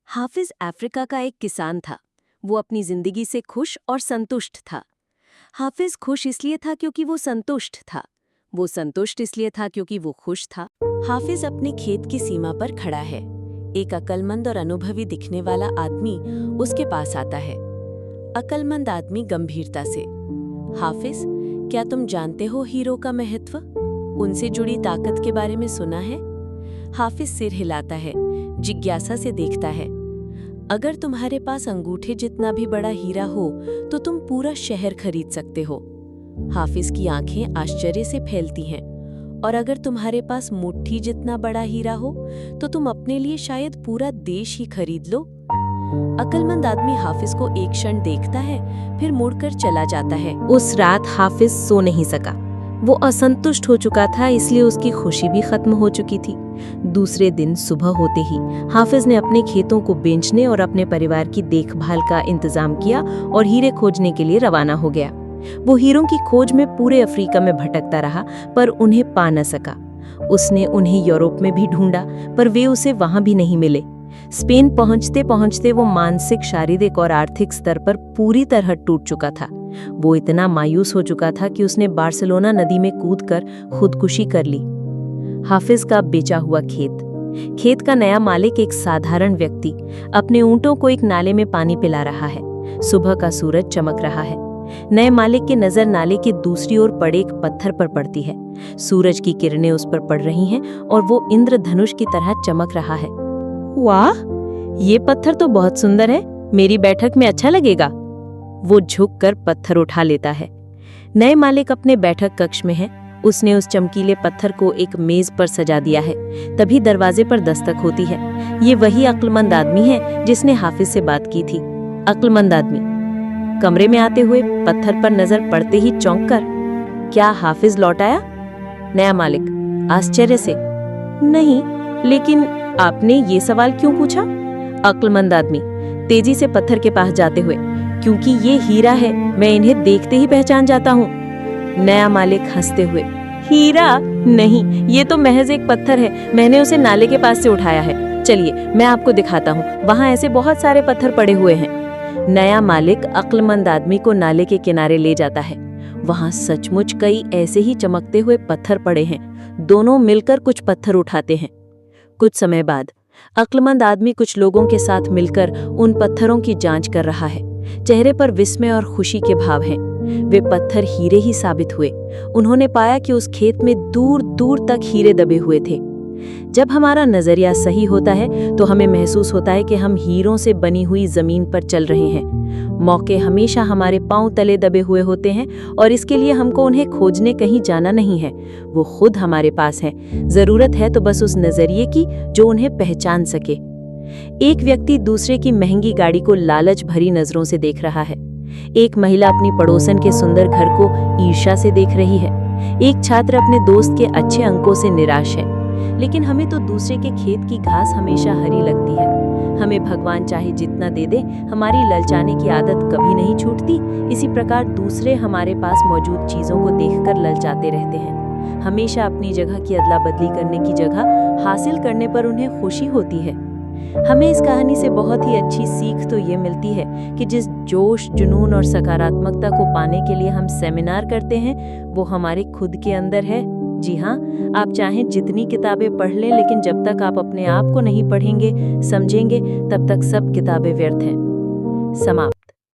हाफिज Africa का एक किसान था। वो अपनी जिंदगी से खुश और संतुष्ट था। हाफिज खुश इसलिए था क्योंकि वो संतुष्ट था। वो संतुष्ट इसलिए था क्योंकि वो खुश था। हाफिज अपने खेत की सीमा पर खड़ा है। एक अक्लमंद और अनुभवी दिखने वाला आदमी उसके पास आता है। अक्लमंद आदमी गंभीरता से, हाफिज, क्या तुम जानते हो हीरो का महत्व? उनसे जुड़ी ताकत के बारे में सुना है? हाफिज सिर हिलाता है, जिज्ञासा से देखता है। अगर तुम्हारे पास अंगूठे जितना भी बड़ा हीरा हो तो तुम पूरा शहर खरीद सकते हो। हाफिज की आंखें आश्चर्य से फैलती हैं। और अगर तुम्हारे पास मुट्ठी जितना बड़ा हीरा हो तो तुम अपने लिए शायद पूरा देश ही खरीद लो। अक्लमंद आदमी हाफिज को एक क्षण देखता है, फिर मुड़कर चला जाता है। उस रात हाफिज सो नहीं सका। वो असंतुष्ट हो चुका था, इसलिए उसकी खुशी भी खत्म हो चुकी थी। दूसरे दिन सुबह होते ही हाफिज ने अपने खेतों को बेचने और अपने परिवार की देखभाल का इंतजाम किया और हीरे खोजने के लिए रवाना हो गया। वो हीरों की खोज में पूरे अफ्रीका में भटकता रहा, पर उन्हें पा न सका। उसने उन्हें यूरोप में भी ढूंढा, पर वे उसे वहां भी नहीं मिले। स्पेन पहुंचते पहुंचते वो मानसिक, शारीरिक और आर्थिक स्तर पर पूरी तरह टूट चुका था। वो इतना मायूस हो चुका था कि उसने बार्सिलोना नदी में कूदकर खुदकुशी कर ली। हाफिज का बेचा हुआ खेत का नया मालिक, एक साधारण व्यक्ति, अपने ऊंटों को एक नाले में पानी पिला रहा है। सुबह का सूरज चमक रहा है। नए मालिक की नजर नाले की दूसरी ओर पड़े एक पत्थर पर पड़ती है। सूरज की किरणें उस पर पड़ रही हैं और वो इंद्रधनुष की तरह चमक रहा है। वाह, ये पत्थर तो बहुत सुंदर है, मेरी बैठक में अच्छा लगेगा। वो झुककर पत्थर उठा लेता है। नए मालिक अपने बैठक कक्ष में है। उसने उस चमकीले पत्थर को एक मेज पर सजा दिया है। तभी दरवाजे पर दस्तक होती है। ये वही अक्लमंद आदमी है जिसने हाफिज से बात की थी। अक्लमंद आदमी कमरे में आते हुए पत्थर पर नजर पड़ते ही चौंक कर, क्या हाफिज लौट आया? नया मालिक आश्चर्य से, नहीं, लेकिन आपने ये सवाल क्यों पूछा? अक्लमंद आदमी तेजी से पत्थर के पास जाते हुए, क्योंकि ये हीरा है, मैं इन्हें देखते ही पहचान जाता हूँ। नया मालिक हंसते हुए, हीरा नहीं, ये तो महज एक पत्थर है, मैंने उसे नाले के पास से उठाया है। चलिए मैं आपको दिखाता हूँ, वहाँ ऐसे बहुत सारे पत्थर पड़े हुए हैं। नया मालिक अक्लमंद आदमी को नाले के किनारे ले जाता है। वहाँ सचमुच कई ऐसे ही चमकते हुए पत्थर पड़े हैं। दोनों मिलकर कुछ पत्थर उठाते हैं। कुछ समय बाद अक्लमंद आदमी कुछ लोगों के साथ मिलकर उन पत्थरों की जांच कर रहा है। चेहरे पर विस्मय और खुशी के भाव हैं। वे पत्थर हीरे ही साबित हुए। उन्होंने पाया कि उस खेत में दूर दूर तक हीरे दबे हुए थे। जब हमारा नजरिया सही होता है तो हमें महसूस होता है कि हम हीरों से बनी हुई जमीन पर चल रहे हैं। मौके हमेशा हमारे पांव तले दबे हुए होते हैं और इसके लिए हमको उन्हें खोजने कहीं जाना नहीं है। वो खुद हमारे पास है। जरूरत है तो बस उस नजरिए की जो उन्हें पहचान सके। एक व्यक्ति दूसरे की महंगी गाड़ी को लालच भरी नजरों से देख रहा है। एक महिला अपनी पड़ोसन के सुंदर घर को ईर्ष्या से देख रही है। एक छात्र अपने दोस्त के अच्छे अंकों से निराश है। लेकिन हमें तो दूसरे के खेत की घास हमेशा हरी लगती है। हमें भगवान चाहे जितना दे दे, हमारी ललचाने की आदत कभी नहीं छूटती। इसी प्रकार दूसरे हमारे पास मौजूद चीजों को देखकर ललचाते रहते हैं। हमेशा अपनी जगह की अदला बदली करने की जगह हासिल करने पर उन्हें खुशी होती है। हमें इस कहानी से बहुत ही अच्छी सीख तो ये मिलती है कि जिस जोश, जुनून और सकारात्मकता को पाने के लिए हम सेमिनार करते हैं, वो हमारे खुद के अंदर है। जी हाँ, आप चाहें जितनी किताबें पढ़ लें, लेकिन जब तक आप अपने आप को नहीं पढ़ेंगे, समझेंगे, तब तक सब किताबें व्यर्थ हैं। समाप्त।